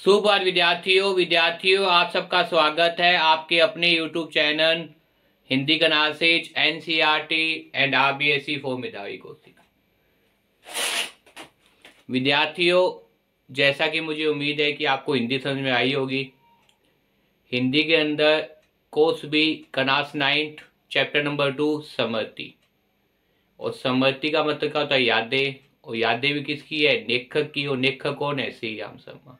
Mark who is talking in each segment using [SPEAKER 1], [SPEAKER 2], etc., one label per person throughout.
[SPEAKER 1] सुप्रभात विद्यार्थियों आप सबका स्वागत है आपके अपने YouTube चैनल हिंदी का नासेज NCERT एंड RBSE फॉर मेधावी कोशिका। विद्यार्थियों, जैसा कि मुझे उम्मीद है कि आपको हिंदी समझ में आई होगी। हिंदी के अंदर course B class 9 chapter number 2 समृद्धि। और समृद्धि का मतलब क्या होता है? यादें। और यादें भी किसकी है? लेखक की। और लेखक कौन है? श्री राम शर्मा।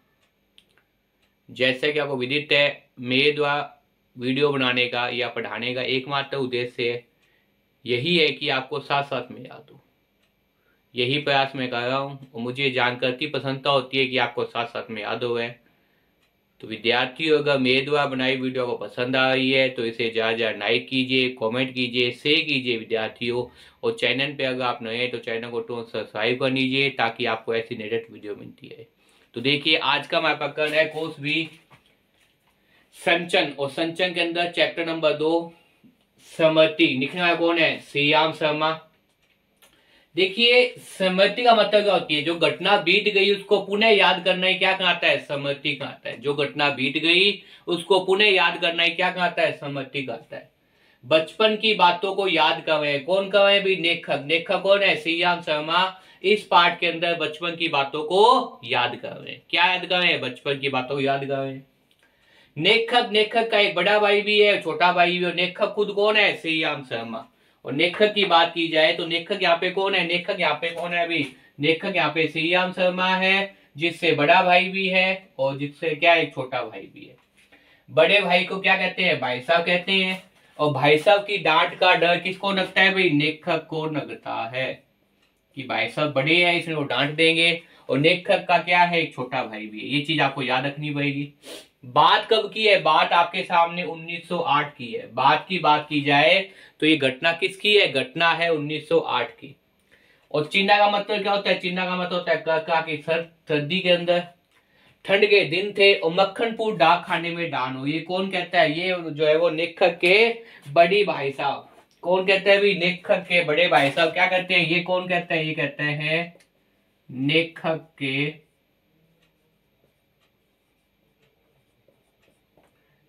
[SPEAKER 1] जैसे कि आपको विदित है, मेरे द्वारा वीडियो बनाने का या पढ़ाने का एकमात्र उद्देश्य यही है कि आपको साथ साथ में याद हो। यही प्रयास मैं कर रहा हूँ और मुझे जानकर की प्रसन्नता होती है कि आपको साथ साथ में याद हो गए। तो विद्यार्थियों, अगर मेरे द्वारा बनाई वीडियो को पसंद आ रही है तो इसे ज़्यादा लाइक कीजिए, कमेंट कीजिए, शेयर कीजिए विद्यार्थियों। और चैनल पे अगर आप नए हैं तो चैनल को तुरंत सब्सक्राइब कर लीजिए ताकि आपको ऐसी लेटेस्ट वीडियो मिलती है। तो देखिए, आज का हमारा प्रकरण है कोर्स भी संचन। और संचन के अंदर चैप्टर नंबर 2 समृद्धि। लिखने वाला कौन है? श्री राम शर्मा। देखिए, समृद्धि का मतलब क्या होती है? जो घटना बीत गई उसको पुनः याद करना ही क्या कहलाता है? समृद्धि कहलाता है। जो घटना बीत गई उसको पुनः याद करना ही क्या कहलाता है? समृद्धि कहलाता है। बचपन की बातों को याद कर रहे हैं। कौन कर रहे हैं भी? लेखक। लेखक कौन है? श्री राम शर्मा इस पाठ के अंदर बचपन की बातों को याद कर रहे हैं। क्या याद कर रहे हैं? बचपन की बातों को याद कर रहे हैं। लेखक का एक बड़ा भाई भी है, छोटा भाई भी है। लेखक खुद कौन है? श्री राम शर्मा। और लेखक की बात की जाए तो लेखक यहाँ पे कौन है? लेखक यहाँ पे कौन है अभी? लेखक यहाँ पे श्री राम शर्मा है, जिससे बड़ा भाई भी है और जिससे क्या एक छोटा भाई भी है। बड़े भाई को क्या कहते हैं? भाई साहब कहते हैं। और भाई साहब की डांट का डर किसको लगता है भाई? लेखक को लगता है कि भाई साहब बड़े हैं इसलिए वो डांट देंगे। और लेखक का क्या है? एक छोटा भाई भी है। ये चीज आपको याद रखनी पड़ेगी। बात कब की है? बात आपके सामने 1908 की है। बात की जाए तो ये घटना किसकी है? घटना है 1908 की। और चिन्ह का मतलब क्या होता है? चिन्ह का मतलब होता है का कि सर्दी के अंदर ठंड के दिन थे और मक्खनपुर डाक खाने में डान हो। ये कौन कहता है? ये जो है वो लेखक के बड़ी भाई साहब। कौन कहता है भाई? लेखक के बड़े भाई साहब क्या कहते हैं? ये कौन कहता है? ये कहते हैं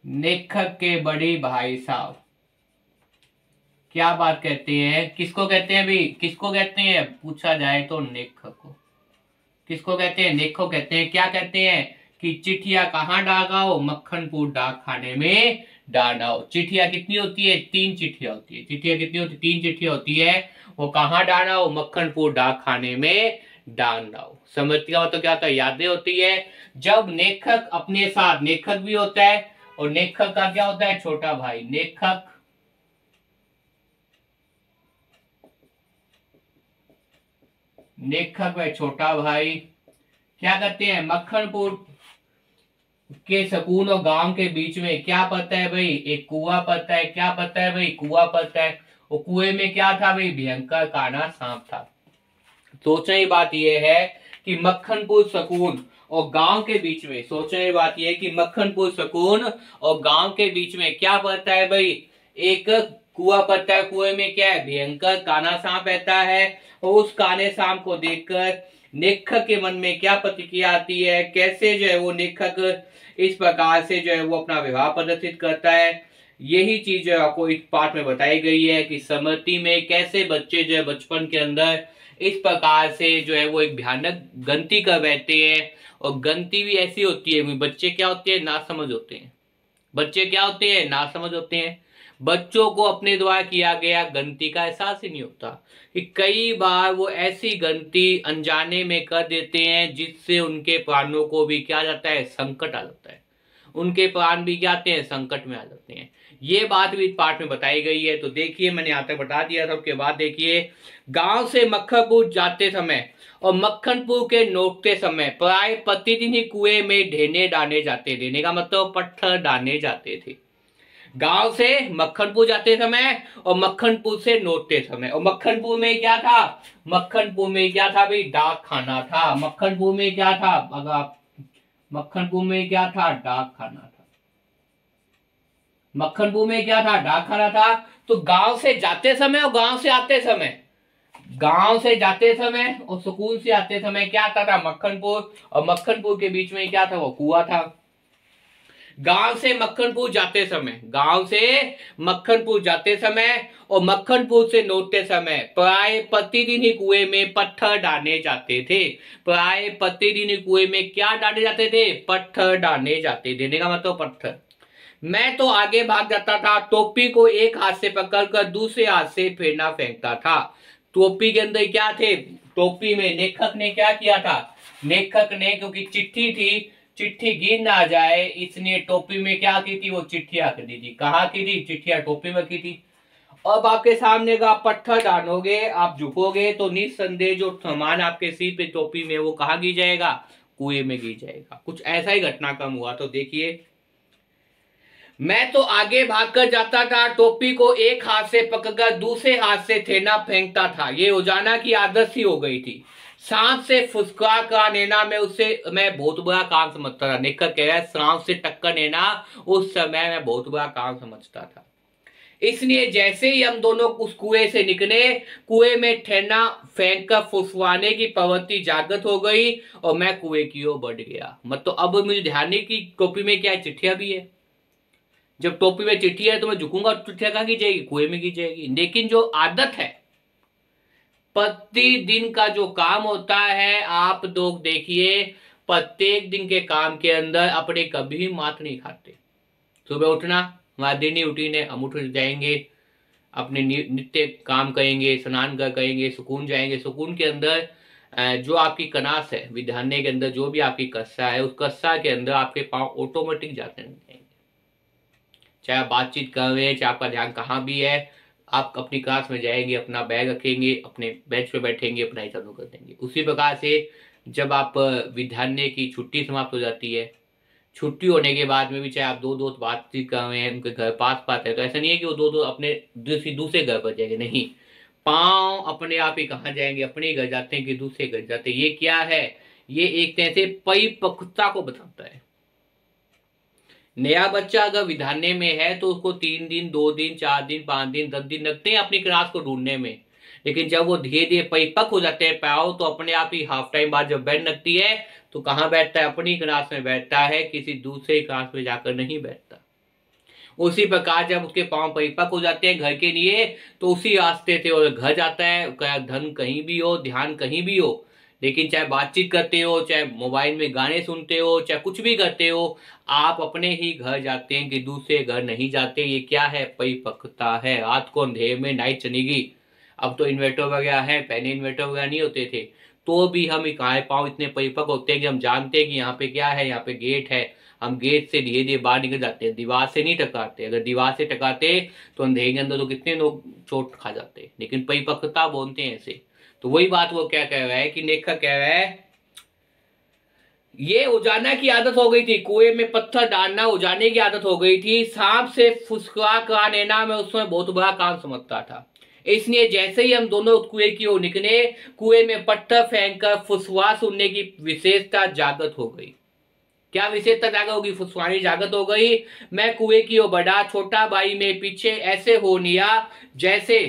[SPEAKER 1] लेखक के बड़े भाई साहब। क्या बात कहते हैं? किसको कहते हैं भाई? किसको कहते हैं पूछा जाए तो? लेखक को। किसको कहते हैं? लेखक कहते हैं। क्या कहते हैं कि चिट्ठियां कहाँ डागाओ? मक्खनपुर डाक खाने में डालाओ। चिट्ठियां कितनी होती है? 3 चिट्ठियां होती है। चिट्ठियां कितनी होती है? 3 चिट्ठियां होती है। वो कहाँ डालाओ? मक्खनपुर डाक खाने में डालाओ। समृद्धि का मतलब क्या होता है? यादें होती है। जब लेखक अपने साथ, लेखक भी होता है और लेखक का क्या होता है? छोटा भाई। लेखक व छोटा भाई क्या करते हैं? मक्खनपुर के सकून और गांव के बीच में क्या पड़ता है भाई? एक कुआं पड़ता है। क्या पड़ता है भाई? कुआं पड़ता है। और कुएं में क्या था भाई? भयंकर काना सांप था। सोचने की बात यह है कि मक्खनपुर सकून और गांव के बीच में, सोचने की बात यह है कि मक्खनपुर सकून और गांव के बीच में क्या पड़ता है भाई? एक कुआं पड़ता है। कुएं में क्या है? भयंकर काना सांप रहता है। और उस काने सांप को देखकर लेखक के मन में क्या प्रतिक्रिया आती है? कैसे जो है वो लेखक इस प्रकार से जो है वो अपना व्यवहार प्रदर्शित करता है? यही चीज जो आपको इस पाठ में बताई गई है कि समृद्धि में कैसे बच्चे जो है बचपन के अंदर इस प्रकार से जो है वो एक भयानक गलती कर बैठते हैं। और गलती भी ऐसी होती है, बच्चे क्या होते हैं? नासमझ होते हैं। बच्चे क्या होते हैं? नासमझ होते हैं। बच्चों को अपने द्वारा किया गया गलती का एहसास ही नहीं होता कि कई बार वो ऐसी गलती अनजाने में कर देते हैं जिससे उनके प्राणों को भी क्या जाता है? संकट आ जाता है। उनके प्राण भी क्या आते हैं? संकट में आ जाते हैं। ये बात भी इस पाठ में बताई गई है। तो देखिए, मैंने यहाँ तक बता दिया था। उसके बाद देखिए, गांव से मक्खनपुर जाते समय और मक्खनपुर के लौटते समय प्राय प्रतिदिन ही कुएं में ढेने डाले जाते। ढेने का मतलब पत्थर डाले जाते थे। गांव से मक्खनपुर जाते समय और मक्खनपुर से लौटते समय। और मक्खनपुर में क्या था? मक्खनपुर में क्या था भाई? डाक खाना था। मक्खनपुर में क्या था? मक्खनपुर में क्या था? डाक खाना था। मक्खनपुर में क्या था? डाक खाना था। तो गांव से जाते समय और गांव से आते समय गांव से जाते समय और सुकून से आते समय क्या आता था, मक्खनपुर, और मक्खनपुर के बीच में क्या था, वो कुआं था। गांव से मक्खनपुर जाते समय, गांव से मक्खनपुर जाते समय और मक्खनपुर से लौटते समय प्राय प्रतिदिन ही कुएं में पत्थर डाले जाते थे। प्राय प्रतिदिन ही कुएं में क्या डाले जाते थे, पत्थर डाले जाते, देने का मतलब पत्थर। मैं तो आगे भाग जाता था, टोपी को एक हाथ से पकड़कर दूसरे हाथ से फेरना फेंकता था। टोपी के अंदर क्या थे, टोपी में लेखक ने क्या किया था, लेखक ने क्योंकि चिट्ठी थी, चिट्ठी गिर ना जाए इसलिए टोपी में क्या की थी, वो चिट्ठियां कर दी थी। कहाँ की थी, चिट्ठियां टोपी में की थी। अब आपके सामने का पत्थर डालोगे, आप झुकोगे तो निस्संदेह जो सामान आपके सिर पे टोपी में वो कहाँ गिर जाएगा, कुएं में गिर जाएगा। कुछ ऐसा ही घटनाक्रम हुआ। तो देखिए, मैं तो आगे भागकर जाता था, टोपी को एक हाथ से पकड़कर दूसरे हाथ से थैला फेंकता था। ये रोजाना की आदत सी हो गई थी। सांप से फुसका का लेना मैं बहुत बुरा काम समझता था। लेखक कह रहा है सांप से टक्कर लेना उस समय मैं बहुत बुरा काम समझता था। इसलिए जैसे ही हम दोनों उस कुएं से निकले, कुएं में ठेना फेंक कर फुसवाने की प्रवृत्ति जागृत हो गई और मैं कुएं की ओर बढ़ गया। मतलब अब मुझे ध्यान नहीं कि टोपी में क्या है, चिट्ठियां भी है। जब टोपी में चिट्ठी है तो मैं झुकूंगा, चिट्ठियां कहां की जाएगी, कुएं में की जाएगी। लेकिन जो आदत है, प्रतिदिन का जो काम होता है, आप लोग देखिए प्रत्येक दिन के काम के अंदर अपने कभी मात नहीं खाते। सुबह उठना, हमारा दिन ही रूटीन है, हम उठ जाएंगे, अपने नित्य काम करेंगे, स्नान करेंगे, सुकून जाएंगे। सुकून के अंदर जो आपकी कनास है, विधान्य के अंदर जो भी आपकी कस्सा है, उस कस्सा के अंदर आपके पांव ऑटोमेटिक जाते हैं। चाहे आप बातचीत कर रहे हैं, चाहे आपका ध्यान कहाँ भी है, आप अपनी क्लास में जाएंगे, अपना बैग रखेंगे, अपने बेंच पे बैठेंगे, पढ़ाई चालू कर देंगे। उसी प्रकार से जब आप विद्यालय की छुट्टी समाप्त हो जाती है, छुट्टी होने के बाद में भी चाहे आप दो दोस्त बातचीत कर रहे हैं, उनके घर पास पास है, तो ऐसा नहीं है कि वो दो दो अपने दूसरे घर पर जाएंगे, नहीं, पांव अपने आप ही कहाँ जाएंगे, अपने घर जाते हैं कि दूसरे घर जाते हैं। ये क्या है, ये एक तरह से परिपक्वता को बताता है। नया बच्चा अगर विधान्य में है तो उसको 3 दिन, 2 दिन, 4 दिन, 5 दिन, 10 दिन लगते हैं अपनी क्लास को ढूंढने में। लेकिन जब वो धीरे धीरे परिपक्व हो जाते हैं पाओ, तो अपने आप ही हाफ टाइम बाद जब बैठ लगती है तो कहाँ बैठता है, अपनी क्लास में बैठता है, किसी दूसरे क्लास में जाकर नहीं बैठता। उसी प्रकार जब उसके पांव परिपक्व हो जाते हैं घर के लिए, तो उसी रास्ते से और घर जाता है। धन कहीं भी हो, ध्यान कहीं भी हो, लेकिन चाहे बातचीत करते हो, चाहे मोबाइल में गाने सुनते हो, चाहे कुछ भी करते हो, आप अपने ही घर जाते हैं कि दूसरे घर नहीं जाते। ये क्या है, परिपक्वता है। रात को अंधेरे में नाइट चलेगी। अब तो इन्वर्टर वगैरह है, पहले इन्वर्टर वगैरह नहीं होते थे, तो भी हम कहाँ पाँव इतने परिपक्व होते हैं कि हम जानते हैं कि यहाँ पे क्या है, यहाँ पे गेट है, हम गेट से धीरे धीरे बाहर निकल जाते हैं, दीवार से नहीं टकराते। अगर दीवार से टकराते तो अंधेरे के अंदर तो कितने लोग चोट खा जाते, लेकिन परिपक्वता बोलते हैं ऐसे। तो वही बात वो क्या कह रहा है कि लेखक कह रहा है, ये उजाना की आदत हो गई थी, कुएं में पत्थर डालना उजाने की आदत हो गई थी। सांप से फुसका का लेना मैं उसमें बहुत बड़ा काम समझता था। इसलिए जैसे ही हम दोनों कुएं की ओर निकले, कुएं में पत्थर फेंककर फुसवा सुनने की विशेषता जागृत हो गई। क्या विशेषता जागृत होगी, फुसवानी जागृत हो गई। मैं कुएं की ओर बढ़ा, छोटा भाई में पीछे ऐसे हो लिया जैसे,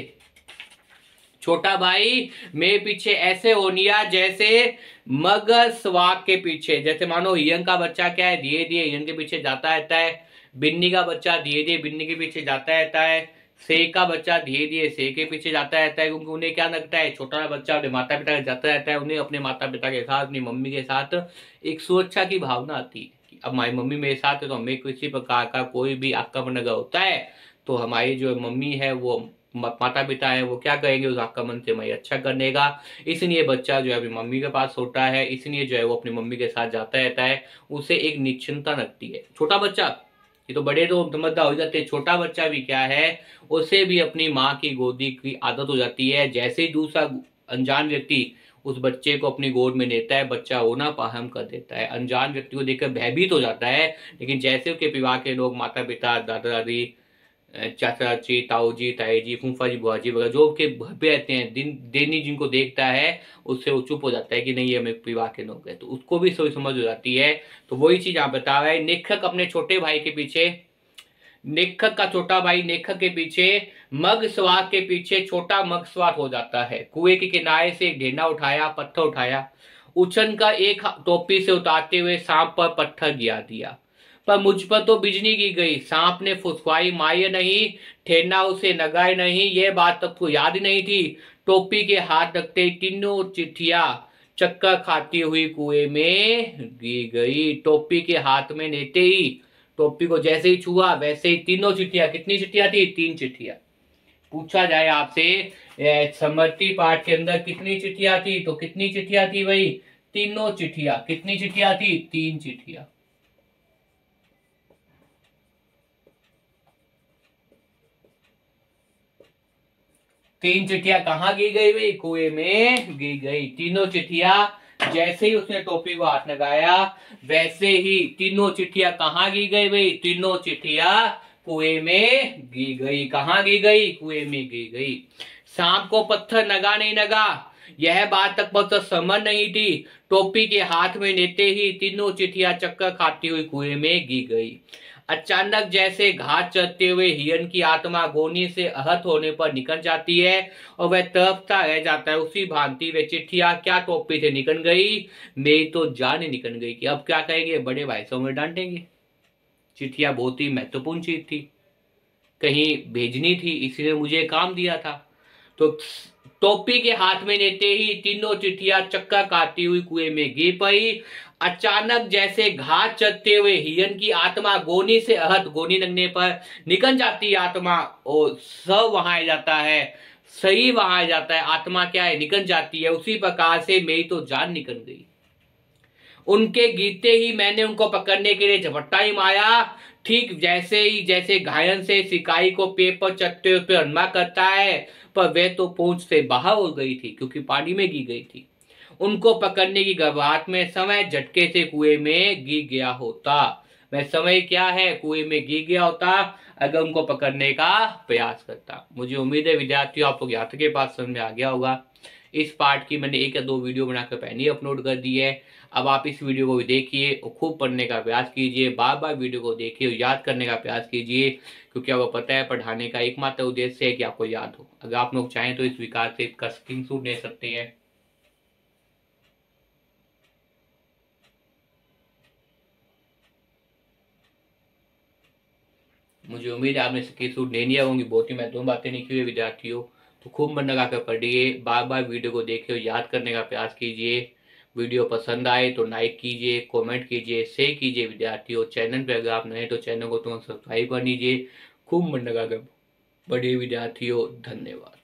[SPEAKER 1] छोटा भाई मेरे पीछे ऐसे हो लिया जैसे मगर स्वाग के पीछे। जैसे मानो हिरन का बच्चा क्या है, धीरे धीरे हिरन के पीछे जाता रहता है, बिन्नी का बच्चा धीरे धीरे बिन्नी के पीछे जाता रहता है, शेर का बच्चा धीरे धीरे शेर के पीछे जाता रहता है। क्योंकि उन्हें क्या लगता है, छोटा बच्चा अपने माता पिता के जाता रहता है, उन्हें अपने माता पिता के साथ, अपनी मम्मी के साथ एक सुरक्षा की भावना आती है कि अब हमारी मम्मी मेरे साथ है, तो हमें किसी प्रकार का कोई भी आक्रमण अगर होता है तो हमारी जो मम्मी है, वो माता पिता है, वो क्या करेंगे, उस आक्रमण से मैं अच्छा करने का। इसलिए बच्चा जो है अपनी मम्मी के पास होता है, इसलिए जो है वो अपनी मम्मी के साथ जाता रहता है, उसे एक निश्चिंतता लगती है। छोटा बच्चा, ये तो बड़े तो समझदार हो जाते हैं, छोटा बच्चा भी क्या है, उसे भी अपनी माँ की गोदी की आदत हो जाती है। जैसे ही दूसरा अनजान व्यक्ति उस बच्चे को अपनी गोद में लेता है, बच्चा रोना प्रारंभ कर देता है, अनजान व्यक्ति को देखकर भयभीत हो जाता है। लेकिन जैसे उसके परिवार के लोग, माता पिता, दादा दादी, चाचा चाची, ताऊ जी, ताई जी, फूफा जी, बुआ जी वगैरह जो उसके घर पे रहते हैं, दिन देनी जिनको देखता है, उससे वो चुप हो जाता है कि नहीं ये मेरे परिवार के लोग हैं, तो उसको भी सोच समझ हो जाती है। तो वही चीज आप बता रहे हैं, लेखक अपने छोटे भाई के पीछे लेखक का छोटा भाई लेखक के पीछे मग सवार के पीछे छोटा मग सवार हो जाता है। कुएं के किनारे से एक ढेंडा उठाया, पत्थर उठाया, उछन का एक टोपी से उतारते हुए सांप पर पत्थर गिरा दिया। पर मुझ पर तो बिजली गिर गई। सांप ने फुसफुसाई, माये नहीं, ठेना उसे नगाए नहीं। यह बात तब तो याद नहीं थी। टोपी के हाथ रखते तीनों चिट्ठियां चक्कर खाती हुई कुएं में गिर गई। टोपी के हाथ में लेते ही, टोपी को जैसे ही छुआ वैसे ही तीनों चिट्ठियां, कितनी चिट्ठियां थी? 3 चिट्ठियां। पूछा जाए आपसे समर्ति पाठ के अंदर कितनी चिट्ठियां थी, तो कितनी चिट्ठियां थी भाई? तीनों चिट्ठियां। कितनी चिट्ठियां थी? 3 चिट्ठियां। तीन चिट्ठियां कहाँ गिर गई भाई? कुएं में गिर गई। तीनों चिट्ठियां जैसे ही उसने टोपी को हाथ लगाया वैसे ही तीनों चिट्ठियां कहाँ गिर गई भाई? तीनों चिट्ठियां कुएं में गिर गई। कहाँ गिर गई? कुएं में गिर गई। सांप को पत्थर नगा नहीं नगा, यह बात तक बहुत समझ नहीं थी। टोपी के हाथ में लेते ही तीनों चिट्ठियां चक्कर खाती हुई कुएं में गिर गई। अचानक जैसे घाट चलते हुए हिरन की आत्मा गोनी से आहत होने पर निकल जाती है और वह तड़पता रह जाता है, उसी भांति वे चिट्ठियां क्या टोपी से निकल गई? मेरी तो जान ही निकल गई कि अब क्या कहेंगे? बड़े भाई साहब में डांटेंगे। चिट्ठियां बहुत ही महत्वपूर्ण चीज थी, कहीं भेजनी थी, इसलिए मुझे काम दिया था। तो टोपी के हाथ में लेते ही तीनों चिट्ठियां चक्कर काटती हुई कुएं में गिर पड़ी। अचानक जैसे घाट चलते हुए हिरन की आत्मा गोनी से आहत, गोनी लगने पर निकल जाती है आत्मा, और सब वहां आ जाता है, सही वहां आ जाता है, आत्मा क्या है? निकल जाती है। उसी प्रकार से मेरी तो जान निकल गई। उनके गिरते ही मैंने उनको पकड़ने के लिए झपट्टा ही मारा, ठीक जैसे घायल से शिकारी को पेड़ पर चढ़ते हुए पे अनमा करता है, पर वे तो पूंछ से बाहर हो गई थी क्योंकि पानी में गिर गई थी। उनको पकड़ने की घबराहट में समय झटके से कुएं में गिर गया होता। मैं समय क्या है? कुएं में गिर गया होता अगर उनको पकड़ने का प्रयास करता। मुझे उम्मीद है विद्यार्थियों आप लोग यात्रा के पास समझ में आ गया होगा। इस पार्ट की मैंने 1 या 2 वीडियो बनाकर पहले ही अपलोड कर दी है। अब आप इस वीडियो को भी देखिए और खूब पढ़ने का प्रयास कीजिए, बार बार वीडियो को देखिए और याद करने का प्रयास कीजिए, क्योंकि आपको पता है पढ़ाने का एकमात्र उद्देश्य है कि आपको याद हो। अगर आप लोग चाहें तो इस विकास से इसका स्क्रीनशॉट ले सकते हैं। मुझे उम्मीद है आपने स्क्रीनशॉट ले लिया होंगी। बहुत ही महत्वपूर्ण बातें लिखी हुई विद्यार्थियों, तो खूब मन लगाकर पढ़िए, बार बार वीडियो को देखिए और याद करने का प्रयास कीजिए। वीडियो पसंद आए तो लाइक कीजिए, कमेंट कीजिए, शेयर कीजिए विद्यार्थियों। चैनल पे अगर आप नए तो चैनल को तुरंत सब्सक्राइब कर लीजिए। खूब मन लगाकर पढ़िए विद्यार्थियों। धन्यवाद।